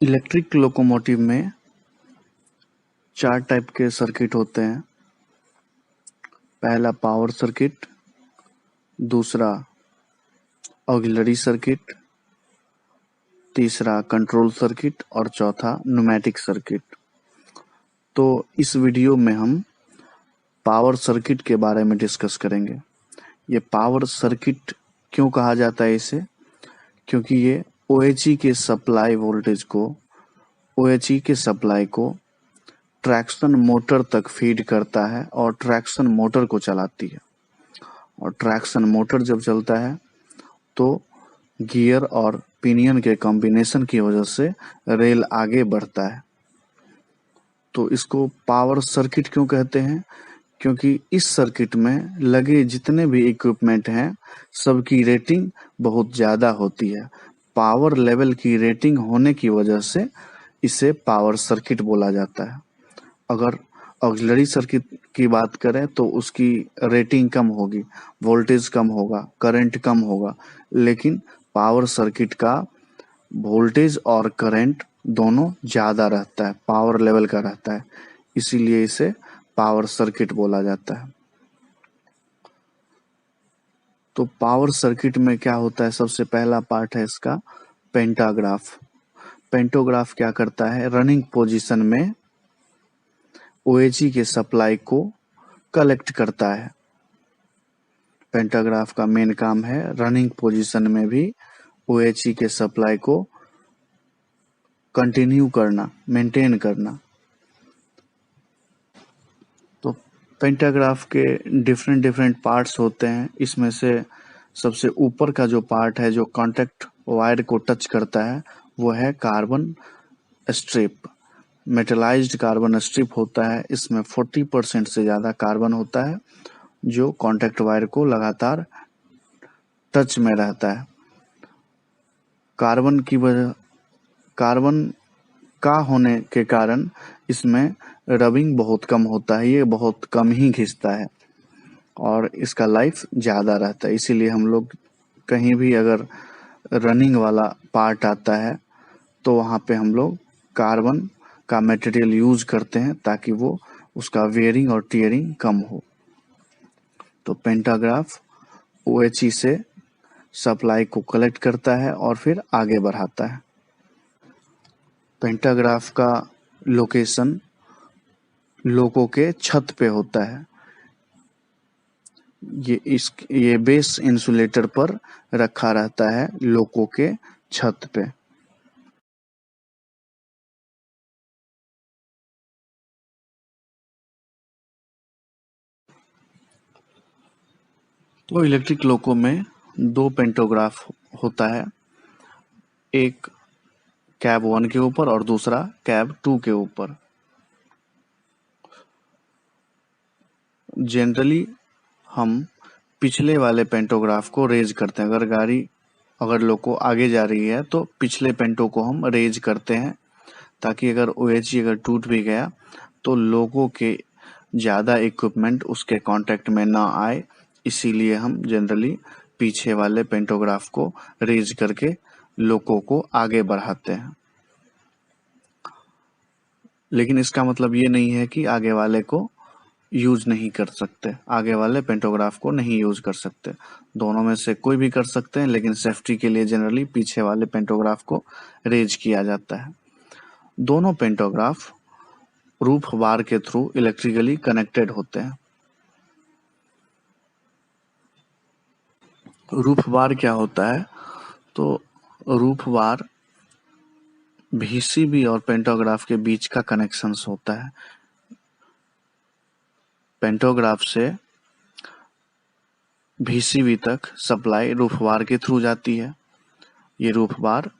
Electric locomotive में 4 type के circuit होते हैं। पहला पावर सर्किट, दूसरा ऑक्सिलरी सर्किट, तीसरा कंट्रोल सर्किट और चौथा न्यूमेटिक सर्किट। तो इस वीडियो में हम पावर सर्किट के बारे में डिस्कस करेंगे। ये पावर सर्किट क्यों कहा जाता है इसे? क्योंकि ये OHE के सप्लाई को ट्रैक्शन मोटर तक फीड करता है और ट्रैक्शन मोटर को चलाती है। और ट्रैक्शन मोटर जब चलता है तो गियर और पिनियन के कॉम्बिनेशन की वजह से रेल आगे बढ़ता है। तो इसको पावर सर्किट क्यों कहते हैं? क्योंकि इस सर्किट में लगे जितने भी इक्विपमेंट हैं सबकी रेटिंग बहुत ज़्यादा होती है। पावर लेवल की रेटिंग होने की वजह से इसे पावर सर्किट बोला जाता है। अगर ऑक्सिलरी सर्किट की बात करें तो उसकी रेटिंग कम होगी, वोल्टेज कम होगा, करंट कम होगा, लेकिन पावर सर्किट का वोल्टेज और करंट दोनों ज़्यादा रहता है, पावर लेवल का रहता है, इसीलिए इसे पावर सर्किट बोला जाता है। तो पावर सर्किट में क्या होता है? सबसे पहला पार्ट है इसका पेंटाग्राफ। पेंटोग्राफ क्या करता है? रनिंग पोजीशन में OHE के सप्लाई को कलेक्ट करता है। पेंटाग्राफ का मेन काम है रनिंग पोजीशन में भी OHE के सप्लाई को कंटिन्यू करना, मेंटेन करना। तो पेंटाग्राफ के डिफरेंट पार्ट्स होते हैं। इसमें से सबसे ऊपर का जो पार्ट है जो कांटेक्ट वायर को टच करता है वो है carbon strip. Metallized carbon strip होता है। इसमें 40% से ज़्यादा कार्बन होता है जो कांटेक्ट वायर को लगातार टच में रहता है। कार्बन का होने के कारण इसमें रबिंग बहुत कम होता है, ये बहुत कम ही घिसता है और इसका लाइफ ज़्यादा रहता है। इसीलिए हम लोग कहीं भी अगर रनिंग वाला पार्ट आता है तो वहाँ पे हम लोग कार्बन का मटेरियल यूज करते हैं ताकि वो उसका वेयरिंग और टियरिंग कम हो। तो पेंटाग्राफ OHE से सप्लाई को कलेक्ट करता है और फिर आगे बढ़ाता है। पेंटाग्राफ का लोकेशन लोगों के छत पे होता है। ये बेस इंसुलेटर पर रखा रहता है लोगों के छत पे। तो इलेक्ट्रिक लोको में 2 पेंटोग्राफ होता है, एक कैब 1 के ऊपर और दूसरा कैब 2 के ऊपर। जनरली हम पिछले वाले पेंटोग्राफ को रेज करते हैं। अगर लोको आगे जा रही है तो पिछले पेंटो को हम रेज करते हैं ताकि अगर OHE अगर टूट भी गया तो लोगों के ज़्यादा इक्विपमेंट उसके कांटेक्ट में ना आए, इसीलिए हम जनरली पीछे वाले पेंटोग्राफ को रेज करके लोगों को आगे बढ़ाते हैं। लेकिन इसका मतलब ये नहीं है कि आगे वाले को यूज नहीं कर सकते, आगे वाले पेंटोग्राफ को नहीं यूज कर सकते। दोनों में से कोई भी कर सकते हैं, लेकिन सेफ्टी के लिए जनरली पीछे वाले पेंटोग्राफ को रेज किया जाता है। दोनों पेंटोग्राफ रूफ बार के थ्रू इलेक्ट्रिकली कनेक्टेड होते हैं। रूफ बार क्या होता है? तो रूफ बार VCB और पेंटोग्राफ के बीच का कनेक्शंस होता है। पेंटोग्राफ से VCB तक सप्लाई रूफ बार के थ्रू जाती है। ये रूफ बार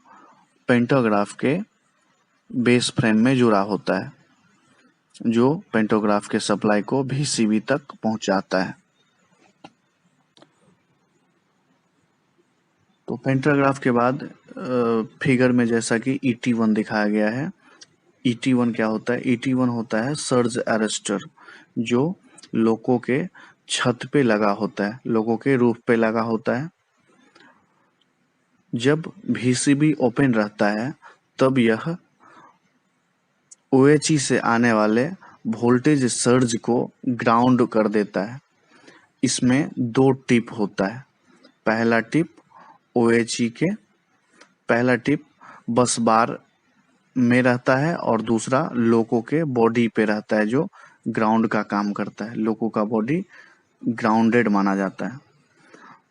पेंटोग्राफ के बेस फ्रेम में जुड़ा होता है जो पेंटोग्राफ के सप्लाई को VCB तक पहुंचाता है। तो पेंटाग्राफ के बाद फिगर में जैसा कि ET1 दिखाया गया है। ET1 क्या होता है? ET1 होता है सर्ज अरेस्टर, जो लोगों के छत पे लगा होता है, लोगों के रूफ पे लगा होता है। जब VCB ओपन रहता है तब यह OHE से आने वाले वोल्टेज सर्ज को ग्राउंड कर देता है। इसमें 2 टिप होता है। पहला टिप OHE के पहला टिप बस बार में रहता है और दूसरा लोको के बॉडी पे रहता है, जो ग्राउंड का काम करता है। लोको का बॉडी ग्राउंडेड माना जाता है,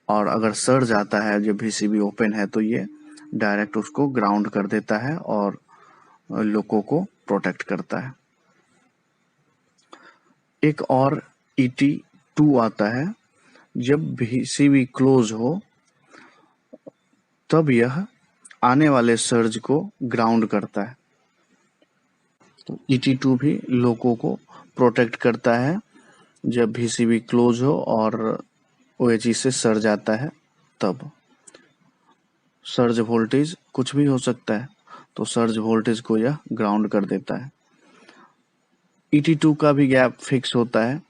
और अगर सर्ज आता है जब VCB ओपन है तो ये डायरेक्ट उसको ग्राउंड कर देता है और लोको को प्रोटेक्ट करता है। एक और ET2 आता है। जब VCB क्लोज हो तब यह आने वाले सर्ज को ग्राउंड करता है। तो ET2 भी लोको को प्रोटेक्ट करता है जब VCB क्लोज हो और OHE से सर्ज आता है तब। सर्ज वोल्टेज कुछ भी हो सकता है, तो सर्ज वोल्टेज को यह ग्राउंड कर देता है। ET2 का भी गैप फिक्स होता है।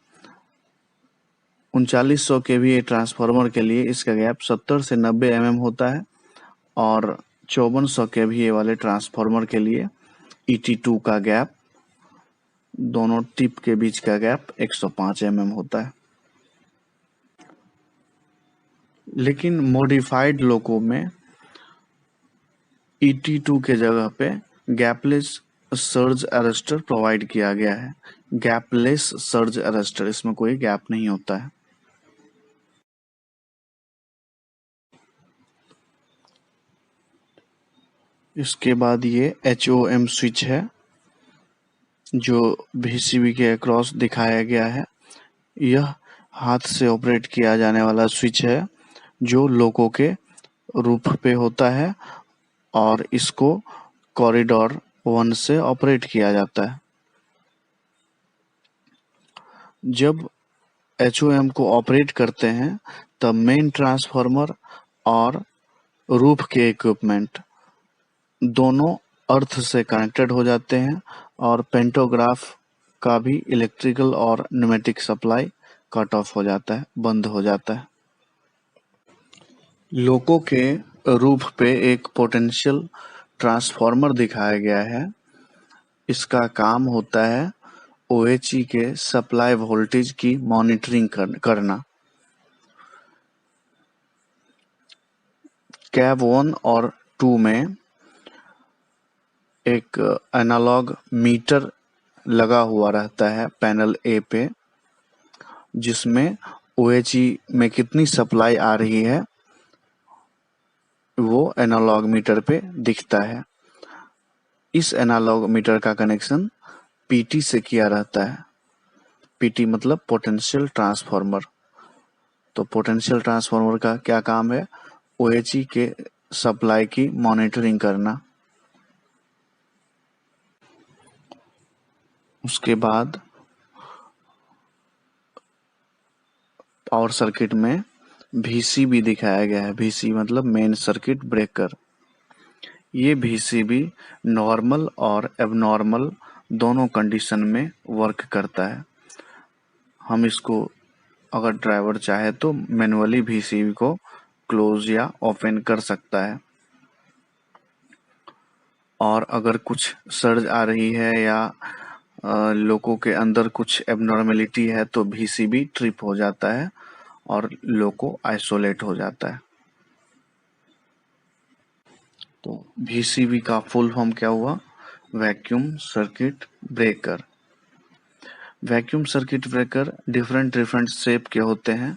3900 kVA ट्रांसफार्मर के लिए इसका गैप 70 से 90 mm होता है, और 5400 kVA वाले ट्रांसफार्मर के लिए ET2 का गैप, दोनों टिप के बीच का गैप 105 mm होता है। लेकिन मॉडिफाइड लोको में ET2 के जगह पे गैपलेस सर्ज अरेस्टर प्रोवाइड किया गया है। गैपलेस सर्ज अरेस्टर, इसमें कोई गैप नहीं होता है। इसके बाद ये HOM स्विच है जो VCB के अक्रॉस दिखाया गया है। यह हाथ से ऑपरेट किया जाने वाला स्विच है जो लोको के रूफ पे होता है, और इसको कॉरिडोर 1 से ऑपरेट किया जाता है। जब HOM को ऑपरेट करते हैं तब मेन ट्रांसफार्मर और रूफ के इक्विपमेंट दोनों अर्थ से कनेक्टेड हो जाते हैं, और पेंटोग्राफ का भी इलेक्ट्रिकल और न्यूमेटिक सप्लाई कट ऑफ हो जाता है, बंद हो जाता है। लोको के रूफ पे एक पोटेंशियल ट्रांसफार्मर दिखाया गया है। इसका काम होता है OHE के सप्लाई वोल्टेज की मॉनिटरिंग करना। कैब 1 और 2 में एक एनालॉग मीटर लगा हुआ रहता है पैनल A पे, जिसमें OHE में कितनी सप्लाई आ रही है वो एनालॉग मीटर पे दिखता है। इस एनालॉग मीटर का कनेक्शन PT से किया रहता है। PT मतलब पोटेंशियल ट्रांसफार्मर। तो पोटेंशियल ट्रांसफार्मर का क्या काम है? OHE के सप्लाई की मॉनिटरिंग करना। उसके बाद पावर सर्किट में VCB दिखाया गया है। VC मतलब मेन सर्किट ब्रेकर। ये VCB नॉर्मल और एबनॉर्मल दोनों कंडीशन में वर्क करता है। हम इसको, अगर ड्राइवर चाहे तो मैनुअली VCB को क्लोज या ओपन कर सकता है, और अगर कुछ सर्ज आ रही है या लोको के अंदर कुछ एबनॉर्मेलिटी है तो VCB ट्रिप हो जाता है और लोको आइसोलेट हो जाता है। तो VCB का फुल फॉर्म क्या हुआ? Vacuum circuit breaker. Vacuum circuit breaker different shape के होते हैं।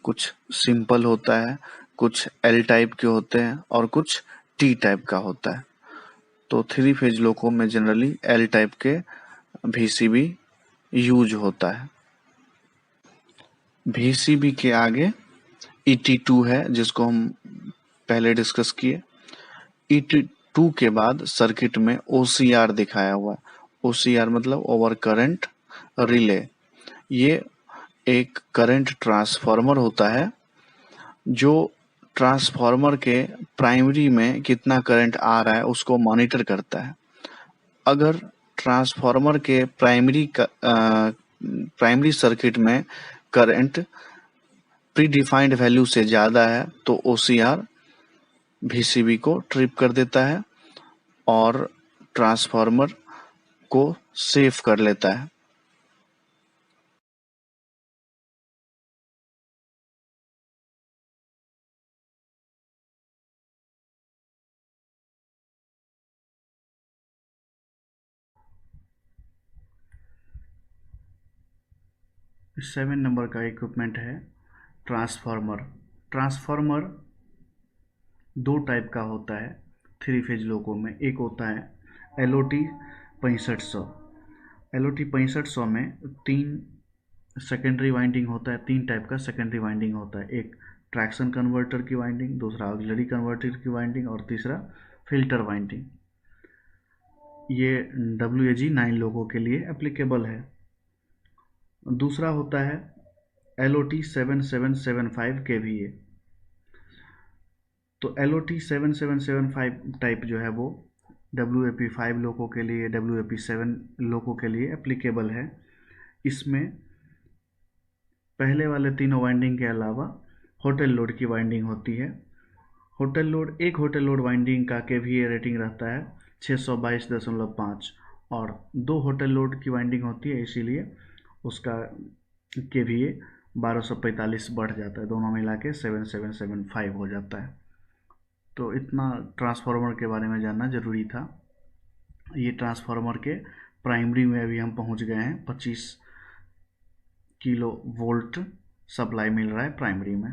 कुछ सिंपल होता है, कुछ L टाइप के होते हैं, और कुछ T टाइप का होता है। तो 3 फेज लोको में जनरली L टाइप के VCB यूज होता है। VCB के आगे ET2 है जिसको हम पहले डिस्कस किए। ET2 के बाद सर्किट में OCR दिखाया हुआ है। OCR मतलब ओवर करंट रिले। ये एक करंट ट्रांसफार्मर होता है जो ट्रांसफार्मर के प्राइमरी में कितना करंट आ रहा है उसको मॉनिटर करता है। अगर ट्रांसफार्मर के प्राइमरी सर्किट में करंट प्री डिफाइंड वैल्यू से ज़्यादा है तो OCR VCB को ट्रिप कर देता है और ट्रांसफार्मर को सेव कर लेता है। सेवन नंबर का इक्विपमेंट है ट्रांसफार्मर। ट्रांसफार्मर दो टाइप का होता है थ्री फेज लोको में। एक होता है LOT 6500। LOT 6500 में तीन सेकेंडरी वाइंडिंग होता है, तीन टाइप का सेकेंडरी वाइंडिंग होता है। एक ट्रैक्शन कन्वर्टर की वाइंडिंग, दूसरा ऑक्सिलरी कन्वर्टर की वाइंडिंग और तीसरा फिल्टर वाइंडिंग। ये WAG 9 लोगों के लिए एप्लीकेबल है। दूसरा होता है LOT 7775 kVA। तो LOT 7775 टाइप जो है वो WAP 5 लोगों के लिए, WAP 7 लोगों के लिए एप्लीकेबल है। इसमें पहले वाले तीनों वाइंडिंग के अलावा होटल लोड की वाइंडिंग होती है। होटल लोड, एक होटल लोड वाइंडिंग का KVA रेटिंग रहता है 622.5 और दो होटल लोड की वाइंडिंग होती है, इसीलिए उसका KVA 1245 बढ़ जाता है। दोनों मिला के 7775 हो जाता है। तो इतना ट्रांसफार्मर के बारे में जानना ज़रूरी था। ये ट्रांसफार्मर के प्राइमरी में अभी हम पहुंच गए हैं। 25 किलो वोल्ट सप्लाई मिल रहा है प्राइमरी में।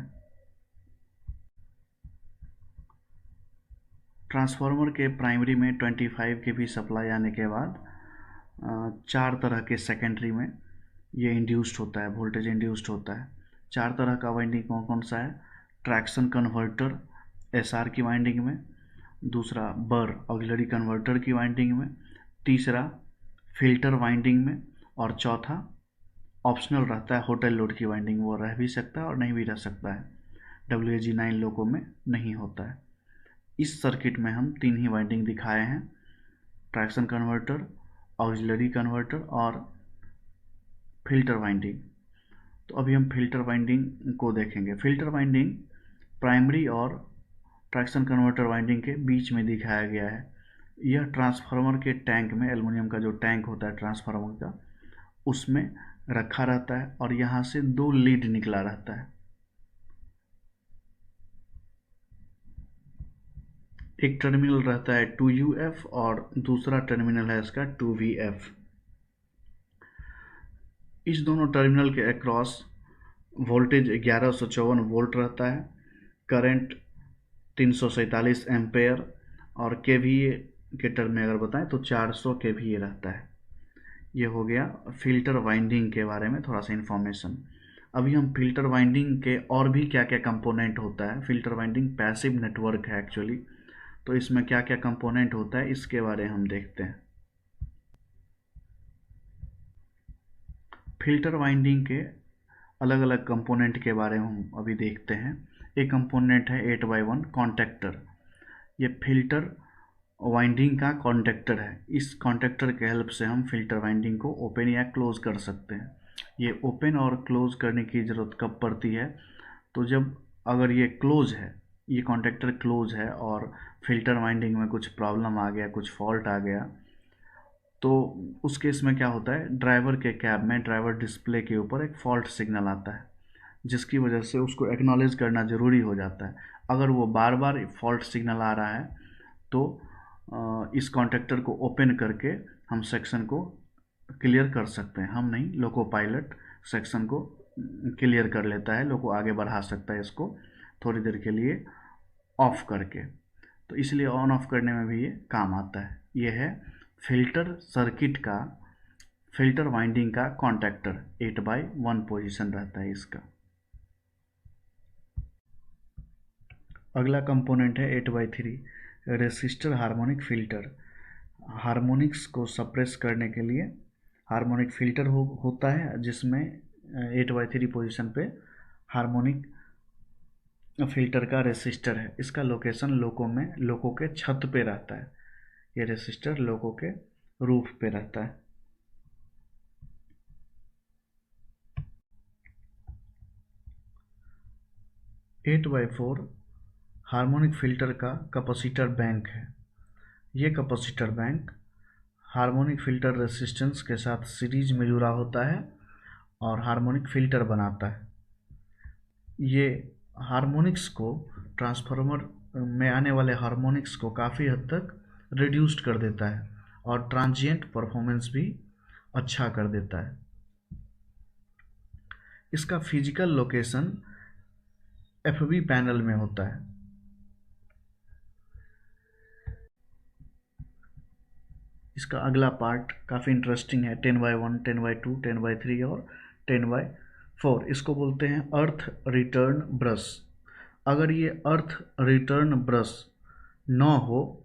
ट्रांसफार्मर के प्राइमरी में 25 kV सप्लाई आने के बाद चार तरह के सेकेंडरी में ये इंड्यूस्ड होता है, वोल्टेज इंड्यूस्ड होता है। चार तरह का वाइंडिंग कौन कौन सा है? ट्रैक्शन कन्वर्टर SR की वाइंडिंग में, दूसरा बर ऑक्सिलरी कन्वर्टर की वाइंडिंग में, तीसरा फिल्टर वाइंडिंग में और चौथा ऑप्शनल रहता है होटल लोड की वाइंडिंग। वो रह भी सकता है और नहीं भी रह सकता है, WAG 9 लोगों में नहीं होता है। इस सर्किट में हम तीन ही वाइंडिंग दिखाए हैं, ट्रैक्शन कन्वर्टर, ऑक्सिलरी कन्वर्टर और फिल्टर वाइंडिंग। तो अभी हम फिल्टर वाइंडिंग को देखेंगे। फिल्टर वाइंडिंग प्राइमरी और ट्रैक्शन कन्वर्टर वाइंडिंग के बीच में दिखाया गया है। यह ट्रांसफार्मर के टैंक में, एल्युमिनियम का जो टैंक होता है ट्रांसफार्मर का, उसमें रखा रहता है और यहाँ से दो लीड निकला रहता है। एक टर्मिनल रहता है 2UF और दूसरा टर्मिनल है इसका 2VF। इस दोनों टर्मिनल के अक्रॉस वोल्टेज 1154 वोल्ट रहता है, करंट 347 एम्पेयर और KVA के टर्म में अगर बताएं तो 400 KVA रहता है। ये हो गया फिल्टर वाइंडिंग के बारे में थोड़ा सा इन्फॉर्मेशन। अभी हम फिल्टर वाइंडिंग के और भी क्या क्या कंपोनेंट होता है, फिल्टर वाइंडिंग पैसिव नेटवर्क है एक्चुअली, तो इसमें क्या क्या कंपोनेंट होता है इसके बारे में हम देखते हैं। फिल्टर वाइंडिंग के अलग अलग कंपोनेंट के बारे में हम अभी देखते हैं। एक कंपोनेंट है 8x1 कॉन्टेक्टर। ये फिल्टर वाइंडिंग का कॉन्टेक्टर है। इस कॉन्टेक्टर के हेल्प से हम फिल्टर वाइंडिंग को ओपन या क्लोज कर सकते हैं। ये ओपन और क्लोज करने की ज़रूरत कब पड़ती है? तो जब अगर ये क्लोज है, ये कॉन्टेक्टर क्लोज है और फिल्टर वाइंडिंग में कुछ प्रॉब्लम आ गया, कुछ फॉल्ट आ गया, तो उस केस में क्या होता है, ड्राइवर के कैब में ड्राइवर डिस्प्ले के ऊपर एक फॉल्ट सिग्नल आता है, जिसकी वजह से उसको एक्नॉलेज करना ज़रूरी हो जाता है। अगर वो बार बार फॉल्ट सिग्नल आ रहा है तो इस कॉन्टेक्टर को ओपन करके हम सेक्शन को क्लियर कर सकते हैं। हम नहीं, लोको पायलट सेक्शन को क्लियर कर लेता है, लोको आगे बढ़ा सकता है इसको थोड़ी देर के लिए ऑफ करके। तो इसलिए ऑन ऑफ करने में भी ये काम आता है। ये है फिल्टर सर्किट का, फिल्टर वाइंडिंग का कॉन्टेक्टर। 8x1 पोजीशन रहता है इसका। अगला कंपोनेंट है 8x3 resistor harmonic filter. Harmonics को सप्रेस करने के लिए हार्मोनिक फिल्टर होता है, जिसमें 8x3 पोजीशन पे हार्मोनिक फिल्टर का रेसिस्टर है। इसका लोकेशन लोको के छत पे रहता है। ये रेसिस्टर लोको के रूफ पे रहता है। Eight by four harmonic filter का कैपेसिटर बैंक है। ये capacitor bank harmonic filter resistance के साथ सीरीज में जुड़ा होता है और हार्मोनिक फिल्टर बनाता है। ये हार्मोनिक्स को, ट्रांसफार्मर में आने वाले हार्मोनिक्स को काफ़ी हद तक रिड्यूस्ड कर देता है और ट्रांजिएंट परफॉर्मेंस भी अच्छा कर देता है। इसका फिजिकल लोकेशन एफबी पैनल में होता है। इसका अगला पार्ट काफ़ी इंटरेस्टिंग है, 10/1, 10/2, 10/3 और 10/4। इसको बोलते हैं अर्थ रिटर्न ब्रश। अगर ये अर्थ रिटर्न ब्रश ना हो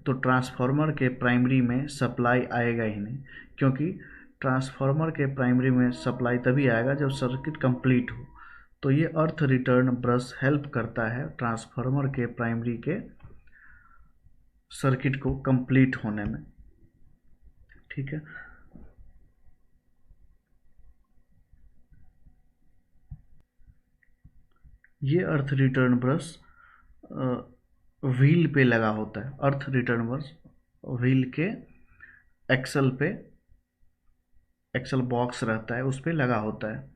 तो ट्रांसफार्मर के प्राइमरी में सप्लाई आएगा ही नहीं, क्योंकि ट्रांसफार्मर के प्राइमरी में सप्लाई तभी आएगा जब सर्किट कंप्लीट हो। तो ये अर्थ रिटर्न ब्रश हेल्प करता है ट्रांसफार्मर के प्राइमरी के सर्किट को कंप्लीट होने में। ठीक है, ये अर्थ रिटर्न ब्रश व्हील पे लगा होता है। अर्थ रिटर्न ब्रश व्हील के एक्सल पे, एक्सल बॉक्स रहता है उस पे लगा होता है।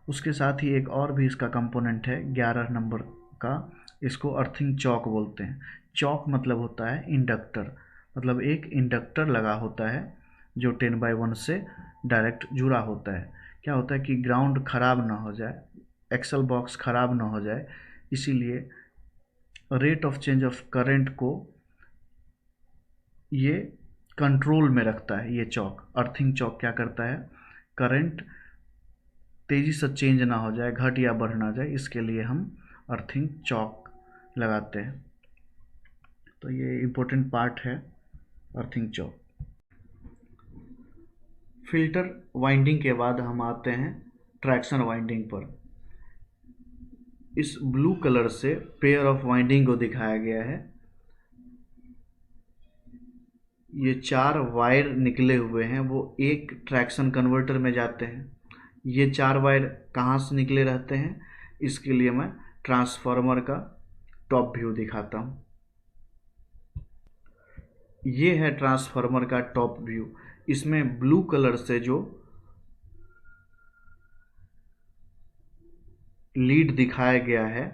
उसके साथ ही एक और भी इसका कंपोनेंट है 11 नंबर का, इसको अर्थिंग चॉक बोलते हैं। चॉक मतलब होता है इंडक्टर, मतलब एक इंडक्टर लगा होता है जो 10/1 से डायरेक्ट जुड़ा होता है। क्या होता है कि ग्राउंड खराब ना हो जाए, एक्सल बॉक्स खराब ना हो जाए, इसीलिए rate of change of current को ये कंट्रोल में रखता है। ये चॉक, अर्थिंग चॉक क्या करता है, करंट तेज़ी से चेंज ना हो जाए, घट या बढ़ ना जाए, इसके लिए हम अर्थिंग चॉक लगाते हैं। तो ये इम्पोर्टेंट पार्ट है अर्थिंग चॉक। फिल्टर वाइंडिंग के बाद हम आते हैं ट्रैक्शन वाइंडिंग पर। इस ब्लू कलर से पेयर ऑफ वाइंडिंग को दिखाया गया है। ये 4 वायर निकले हुए हैं, वो एक ट्रैक्शन कन्वर्टर में जाते हैं। ये 4 वायर कहाँ से निकले रहते हैं, इसके लिए मैं ट्रांसफार्मर का टॉप व्यू दिखाता हूँ। ये है ट्रांसफार्मर का टॉप व्यू। इसमें ब्लू कलर से जो लीड दिखाया गया है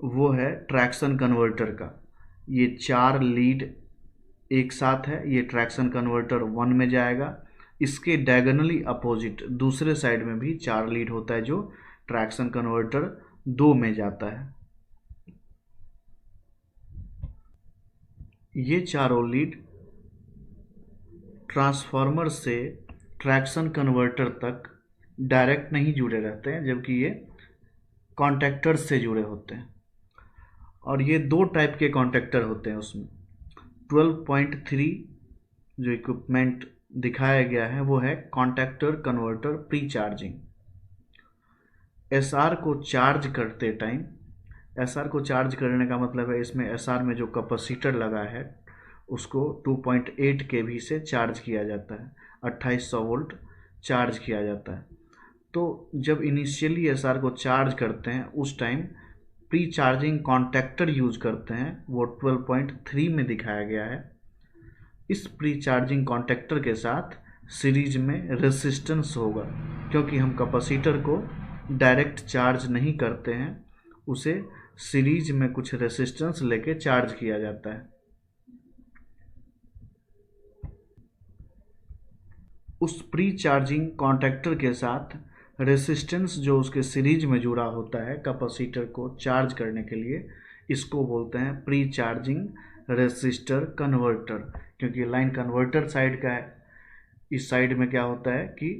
वो है ट्रैक्शन कन्वर्टर का। ये 4 लीड एक साथ है, ये ट्रैक्शन कन्वर्टर 1 में जाएगा। इसके डायगोनली अपोजिट दूसरे साइड में भी 4 लीड होता है जो ट्रैक्शन कन्वर्टर 2 में जाता है। ये चारों लीड ट्रांसफार्मर से ट्रैक्शन कन्वर्टर तक डायरेक्ट नहीं जुड़े रहते हैं, जबकि ये कॉन्टैक्टर से जुड़े होते हैं। और ये 2 टाइप के कॉन्टैक्टर होते हैं उसमें। 12.3 जो इक्विपमेंट दिखाया गया है वो है contactor converter pre charging. SR को चार्ज करते टाइम, एसआर को चार्ज करने का मतलब है इसमें एसआर में जो कैपेसिटर लगा है उसको 2.8 kV से चार्ज किया जाता है, 2800 वोल्ट चार्ज किया जाता है। तो जब इनिशियली एसआर को चार्ज करते हैं उस time pre charging contactor use करते हैं, वो 12.3 में दिखाया गया है। इस प्री चार्जिंग कॉन्टैक्टर के साथ सीरीज में रेसिस्टेंस होगा, क्योंकि हम कैपेसिटर को डायरेक्ट चार्ज नहीं करते हैं, उसे सीरीज में कुछ रेसिस्टेंस लेके चार्ज किया जाता है। उस प्री चार्जिंग कॉन्टैक्टर के साथ रेसिस्टेंस जो उसके सीरीज में जुड़ा होता है कैपेसिटर को चार्ज करने के लिए, इसको बोलते हैं प्री चार्जिंग रेसिस्टर कन्वर्टर। क्योंकि लाइन कन्वर्टर साइड का है, इस साइड में क्या होता है कि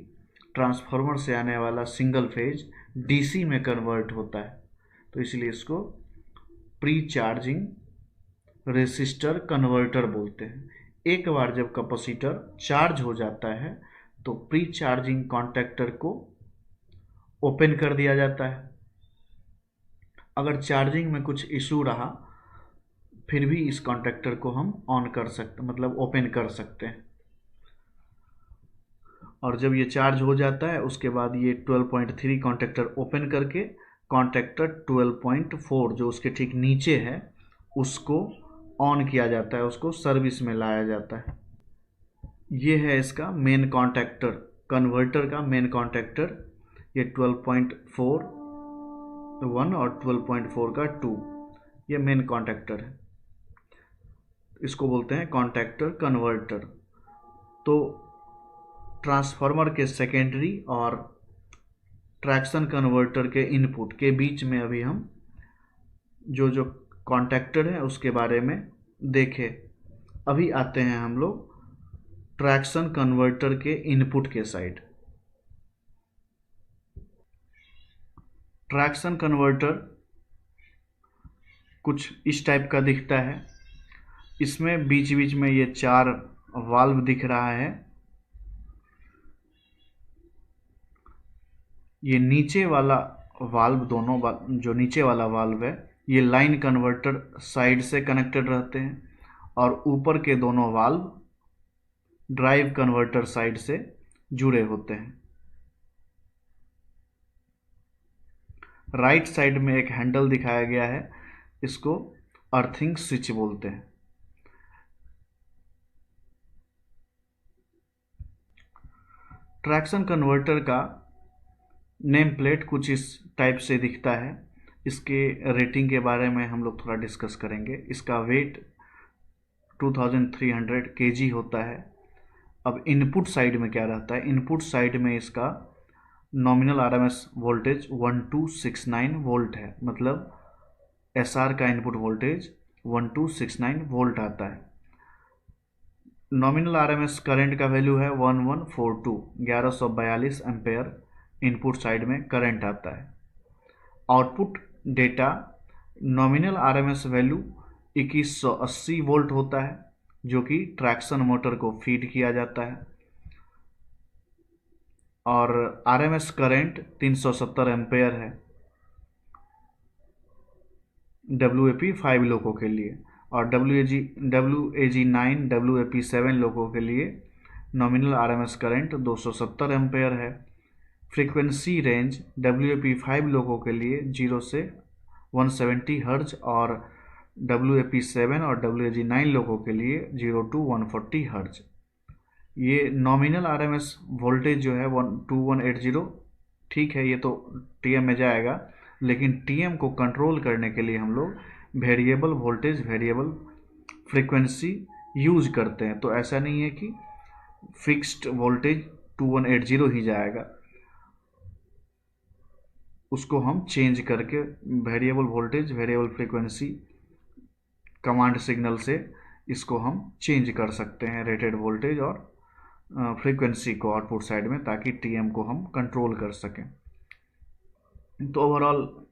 ट्रांसफार्मर से आने वाला सिंगल फेज डीसी में कन्वर्ट होता है, तो इसलिए इसको प्री चार्जिंग रेसिस्टर कन्वर्टर बोलते हैं। एक बार जब कैपेसिटर चार्ज हो जाता है तो प्री चार्जिंग कॉन्टैक्टर को ओपन कर दिया जाता है। अगर चार्जिंग में कुछ इशू रहा फिर भी इस कॉन्टैक्टर को हम ऑन कर सकते, मतलब ओपन कर सकते हैं। और जब ये चार्ज हो जाता है उसके बाद ये 12.3 कॉन्टैक्टर ओपन करके कॉन्टैक्टर 12.4 जो उसके ठीक नीचे है उसको ऑन किया जाता है, उसको सर्विस में लाया जाता है। ये है इसका मेन कॉन्टैक्टर, कन्वर्टर का मेन कॉन्टैक्टर। ये 12.4 और 12.4 का 2, ये मेन कॉन्टैक्टर है। इसको बोलते हैं कॉन्टैक्टर कन्वर्टर। तो ट्रांसफार्मर के सेकेंडरी और ट्रैक्शन कन्वर्टर के इनपुट के बीच में अभी हम जो जो कॉन्टैक्टर है उसके बारे में देखे। अभी आते हैं हम लोग ट्रैक्शन कन्वर्टर के इनपुट के साइड। ट्रैक्शन कन्वर्टर कुछ इस टाइप का दिखता है। इसमें बीच बीच में ये 4 वाल्व दिख रहा है। ये नीचे वाला वाल्व, दोनों जो नीचे वाला वाल्व है ये लाइन कन्वर्टर साइड से कनेक्टेड रहते हैं, और ऊपर के दोनों वाल्व ड्राइव कन्वर्टर साइड से जुड़े होते हैं। राइट साइड में एक हैंडल दिखाया गया है, इसको अर्थिंग स्विच बोलते हैं। ट्रैक्शन कन्वर्टर का नेम प्लेट कुछ इस टाइप से दिखता है। इसके रेटिंग के बारे में हम लोग थोड़ा डिस्कस करेंगे। इसका वेट 2300 kg होता है। अब इनपुट साइड में क्या रहता है? इनपुट साइड में इसका नॉमिनल आरएमएस वोल्टेज 1269 वोल्ट है, मतलब एसआर का इनपुट वोल्टेज 1269 वोल्ट आता है। नॉमिनल आरएमएस करंट का वैल्यू है 1142 एम्पेयर इनपुट साइड में करंट आता है। Output data nominal RMS value 2180 volt होता है, जो कि ट्रैक्शन मोटर को फीड किया जाता है। और आरएमएस करंट 370 एम्पेयर है WAP 5 लोगों के लिए, और WAG9 WAP 7 लोगों के लिए नॉमिनल आरएमएस करंट 270 एम्पेयर है। फ्रीक्वेंसी रेंज WAP 5 लोगों के लिए 0 से 170 हर्ज, और WAP 7 और WAG9 लोगों के लिए 0 to 140 हर्ज। ये नॉमिनल आरएमएस वोल्टेज जो है 2180, ठीक है, ये तो TM में जाएगा, लेकिन TM को कंट्रोल करने के लिए हम लोग variable voltage variable frequency use करते हैं। तो ऐसा नहीं है कि फिक्स्ड वोल्टेज 2180 ही जाएगा, उसको हम चेंज करके variable voltage variable frequency command signal से इसको हम चेंज कर सकते हैं, रेटेड वोल्टेज और फ्रीक्वेंसी को आउटपुट साइड में, ताकि TM को हम कंट्रोल कर सकें। तो ओवरऑल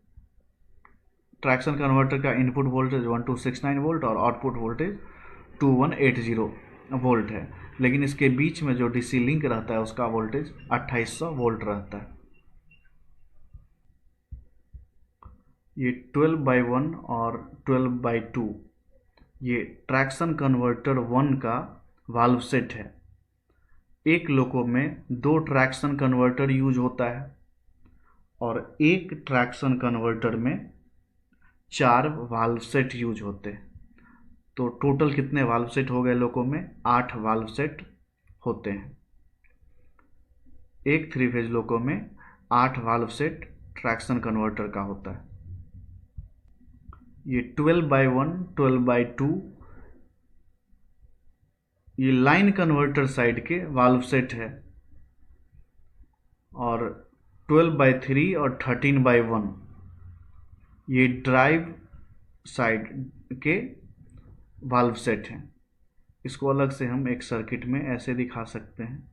ट्रैक्शन कन्वर्टर का इनपुट वोल्टेज 1269 वोल्ट और आउटपुट वोल्टेज 2180 वोल्ट है, लेकिन इसके बीच में जो DC लिंक रहता है उसका वोल्टेज 2800 वोल्ट रहता है। ये 12/1 और 12/2 ये ट्रैक्शन कन्वर्टर 1 का वाल्व सेट है। एक लोको में 2 ट्रैक्शन कन्वर्टर यूज होता है, और एक ट्रैक्शन कन्वर्टर में 4 वाल्व सेट यूज होते हैं। तो टोटल कितने वाल्व सेट हो गए लोको में? 8 वाल्व सेट होते हैं। एक 3 फेज लोको में 8 वाल्व सेट ट्रैक्शन कन्वर्टर का होता है। ये 12/1 12/2 ये लाइन कन्वर्टर साइड के वाल्व सेट है, और 12/3 और 13/1 ये ड्राइव साइड के वाल्व सेट हैं। इसको अलग से हम एक सर्किट में ऐसे दिखा सकते हैं।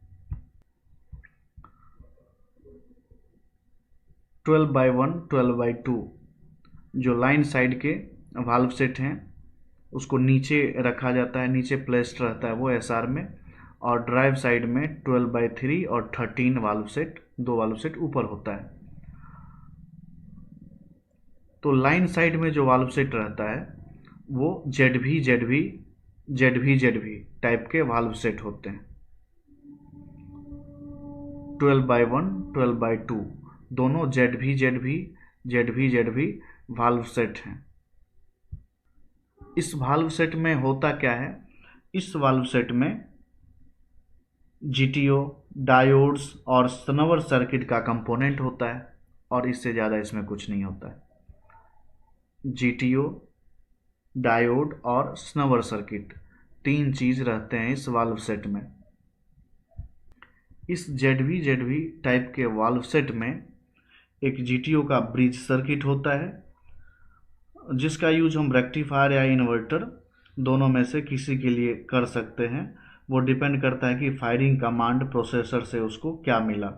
12/1 12/2 जो लाइन साइड के वाल्व सेट हैं उसको नीचे रखा जाता है, नीचे प्लेस्ड रहता है वो SR में, और ड्राइव साइड में 12/3 और 13 वाल्व सेट, 2 वाल्व सेट ऊपर होता है। तो लाइन साइड में जो वाल्व सेट रहता है वो ZV टाइप के वाल्व सेट होते हैं। 12/1 12/2 दोनों ZV वाल्व सेट हैं। इस वाल्व सेट में होता क्या है? इस वाल्व सेट में जीटीओ, डायोड्स और स्नवर सर्किट का कंपोनेंट होता है, और इससे ज़्यादा इसमें कुछ नहीं होता है। जीटीओ, डायोड और स्नवर सर्किट, तीन चीज़ रहते हैं इस वाल्व सेट में। इस जेडवी टाइप के वाल्व सेट में एक जीटीओ का ब्रिज सर्किट होता है, जिसका यूज हम रेक्टिफायर या इन्वर्टर दोनों में से किसी के लिए कर सकते हैं। वो डिपेंड करता है कि फायरिंग कमांड प्रोसेसर से उसको क्या मिला।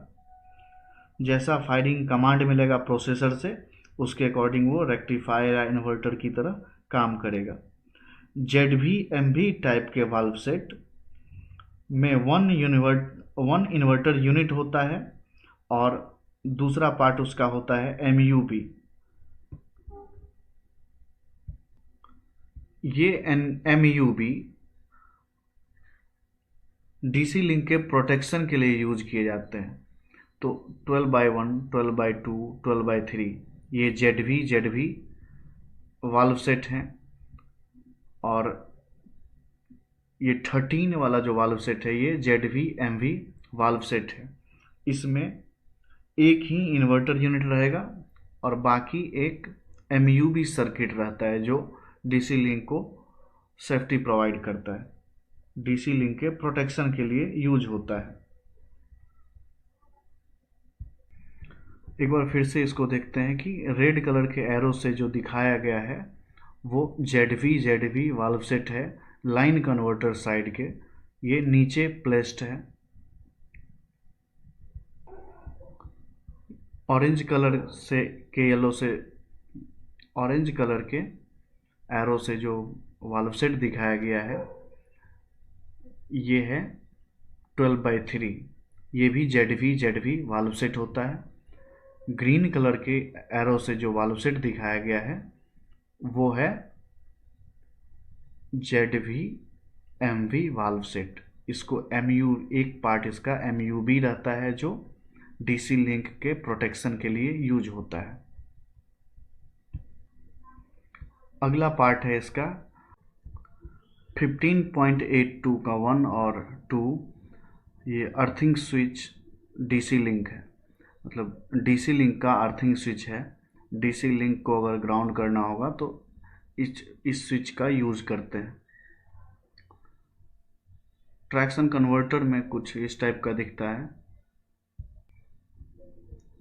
जैसा फायरिंग कमांड मिलेगा प्रोसेसर से, उसके अकॉर्डिंग वो रेक्टिफायर या इन्वर्टर की तरह काम करेगा। जेडवी एमवी टाइप के वाल्व सेट में वन इन्वर्टर यूनिट होता है, और दूसरा पार्ट उसका होता है एमयूबी। ये एमयूबी डीसी लिंक के प्रोटेक्शन के लिए यूज किए जाते हैं। तो 12/1, 12/2, 12/3 ये जेडवी वाल्व सेट हैं, और ये 13 वाला जो वाल्व सेट है ये जेडवी एमवी वाल्व सेट है। इसमें एक ही इन्वर्टर यूनिट रहेगा और बाकी एक एमयूबी सर्किट रहता है जो डीसी लिंक को सेफ्टी प्रोवाइड करता है, डीसी लिंक के प्रोटेक्शन के लिए यूज होता है। एक बार फिर से इसको देखते हैं कि रेड कलर के एरो से जो दिखाया गया है वो जेडवी वाल्व सेट है, लाइन कन्वर्टर साइड के, ये नीचे प्लेस्ड है। ऑरेंज कलर से के येलो से ऑरेंज कलर के एरो से जो वाल्व सेट दिखाया गया है ये है 12/3, ये भी जेडवी वाल्व सेट होता है। ग्रीन कलर के एरो से जो वाल्व सेट दिखाया गया है वो है जेडवी एमवी वाल्व सेट। इसको एमयू, एक पार्ट इसका एमयूबी रहता है जो डीसी लिंक के प्रोटेक्शन के लिए यूज होता है। अगला पार्ट है इसका 15.82 का 1 और 2, ये अर्थिंग स्विच डीसी लिंक है, मतलब डीसी लिंक का अर्थिंग स्विच है। डीसी लिंक को अगर ग्राउंड करना होगा तो इस स्विच का यूज करते हैं। ट्रैक्शन कन्वर्टर में कुछ इस टाइप का दिखता है,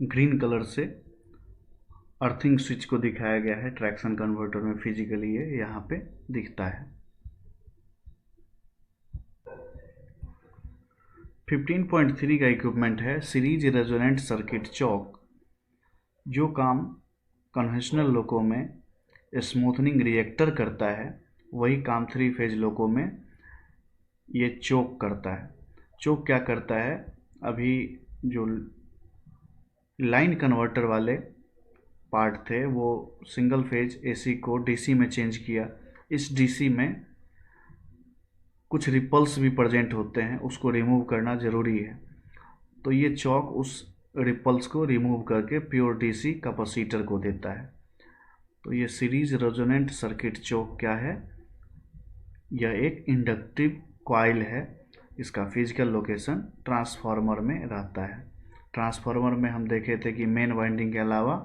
ग्रीन कलर से अर्थिंग स्विच को दिखाया गया है ट्रैक्शन कन्वर्टर में। फिजिकली ये यहाँ पे दिखता है। 15.3 का इक्विपमेंट है सीरीज रेजोनेंट सर्किट चौक। जो काम कन्वेंशनल लोको में स्मूथनिंग रिएक्टर करता है वही काम 3 फेज लोको में ये चोक करता है। चोक क्या करता है, अभी जो लाइन कन्वर्टर वाले पार्ट थे वो सिंगल फेज एसी को डीसी में चेंज किया। इस डीसी में कुछ रिपल्स भी प्रेजेंट होते हैं, उसको रिमूव करना ज़रूरी है। तो ये चौक उस रिपल्स को रिमूव करके प्योर डीसी कैपेसिटर को देता है। तो ये सीरीज रेजोनेंट सर्किट चौक क्या है, यह एक इंडक्टिव कॉइल है। इसका फिजिकल लोकेशन ट्रांसफार्मर में रहता है। ट्रांसफार्मर में हम देखे थे कि मेन वाइंडिंग के अलावा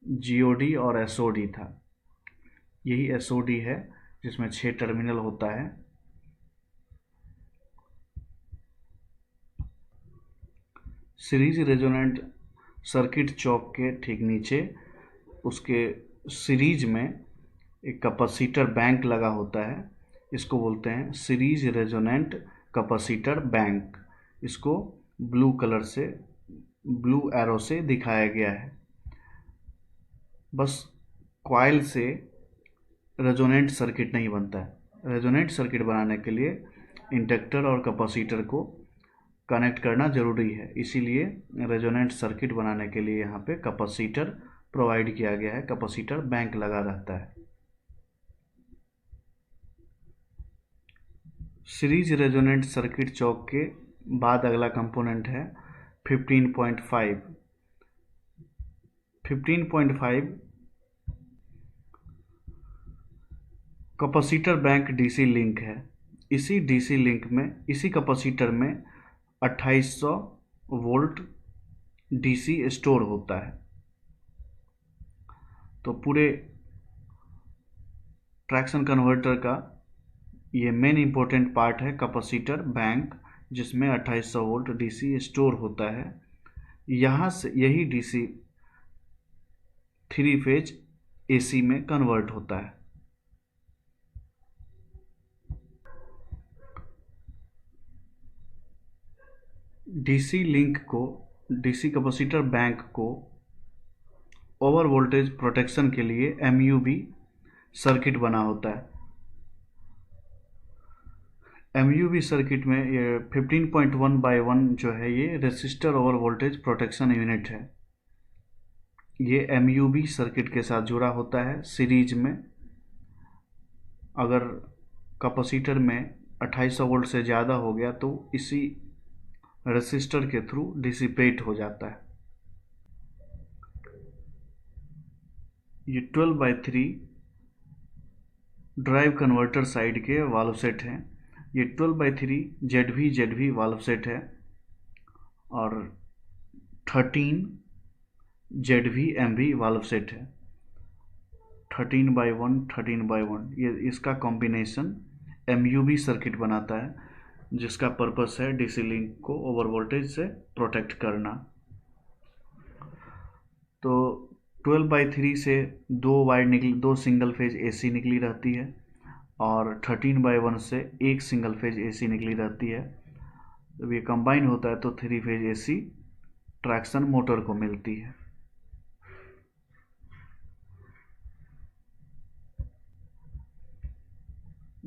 जीओडी और एसओडी था। यही एसओडी है जिसमें 6 टर्मिनल होता है। सीरीज रेजोनेंट सर्किट चौक के ठीक नीचे उसके सीरीज में एक कैपेसिटर बैंक लगा होता है। इसको बोलते हैं सीरीज रेजोनेंट कैपेसिटर बैंक। इसको ब्लू कलर से, ब्लू एरो से दिखाया गया है। बस कॉइल से रेजोनेंट सर्किट नहीं बनता है। रेजोनेंट सर्किट बनाने के लिए इंडक्टर और कैपेसिटर को कनेक्ट करना ज़रूरी है, इसीलिए रेजोनेंट सर्किट बनाने के लिए यहाँ पे कैपेसिटर प्रोवाइड किया गया है, कैपेसिटर बैंक लगा रहता है। सीरीज रेजोनेंट सर्किट चौक के बाद अगला कंपोनेंट है 15.5। 15.5 कैपेसिटर बैंक डीसी लिंक है। इसी डीसी लिंक में, इसी कैपेसिटर में 2800 वोल्ट डीसी स्टोर होता है। तो पूरे ट्रैक्शन कन्वर्टर का ये मेन इंपॉर्टेंट पार्ट है कैपेसिटर बैंक, जिसमें 2800 वोल्ट डीसी स्टोर होता है। यहाँ से यही डीसी 3 फेज एसी में कन्वर्ट होता है। डीसी लिंक को, डीसी कैपेसिटर बैंक को ओवर वोल्टेज प्रोटेक्शन के लिए एमयूवी सर्किट बना होता है। एमयूवी सर्किट में ये 15.1/1 जो है ये resistor over voltage protection unit है। ये एमयूवी सर्किट के साथ जुड़ा होता है सीरीज में। अगर कैपेसिटर में 2800 वोल्ट से ज़्यादा हो गया तो इसी रेसिस्टर के थ्रू डिसिपेट हो जाता है। ये 12/3 ड्राइव कन्वर्टर साइड के वाल्व सेट हैं। ये 12/3 ZV वाल्व सेट है और 13 ZV वाल्व सेट है। 13/1 13/1 ये इसका कॉम्बिनेशन एमयूवी सर्किट बनाता है, जिसका पर्पस है डीसी लिंक को ओवर वोल्टेज से प्रोटेक्ट करना। तो 12/3 से दो सिंगल फेज एसी निकली रहती है और 13/1 से एक सिंगल फेज एसी निकली रहती है। जब ये कंबाइन होता है तो 3 फेज एसी ट्रैक्शन मोटर को मिलती है।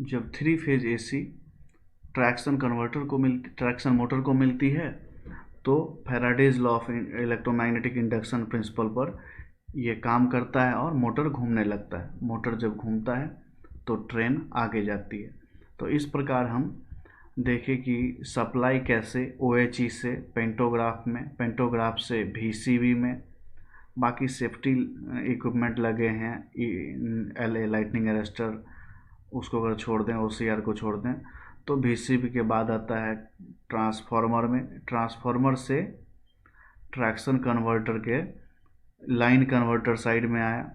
जब 3 फेज एसी ट्रैक्शन मोटर को मिलती है तो Faraday's law of electromagnetic induction principal पर ये काम करता है और मोटर घूमने लगता है। मोटर जब घूमता है तो ट्रेन आगे जाती है। तो इस प्रकार हम देखें कि सप्लाई कैसे OHE से पेंटोग्राफ से VCV में, बाकी सेफ्टी इक्विपमेंट लगे हैं, LA लाइटनिंग अरेस्टर, उसको अगर छोड़ दें, OCR को छोड़ दें, तो VCV के बाद आता है ट्रांसफार्मर में। ट्रांसफार्मर से ट्रैक्शन कन्वर्टर के लाइन कन्वर्टर साइड में आया।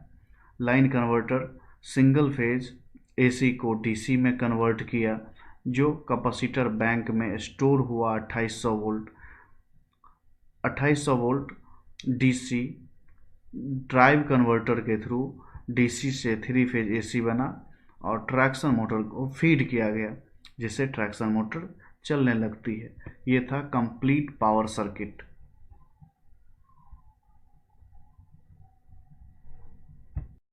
Line converter single phase AC को डीसी में कन्वर्ट किया, जो कैपेसिटर बैंक में स्टोर हुआ 2800 वोल्ट डीसी ड्राइव कन्वर्टर के थ्रू डीसी से 3 फेज एसी बना और ट्रैक्शन मोटर को फीड किया गया, जिससे ट्रैक्शन मोटर चलने लगती है। ये था कंप्लीट पावर सर्किट।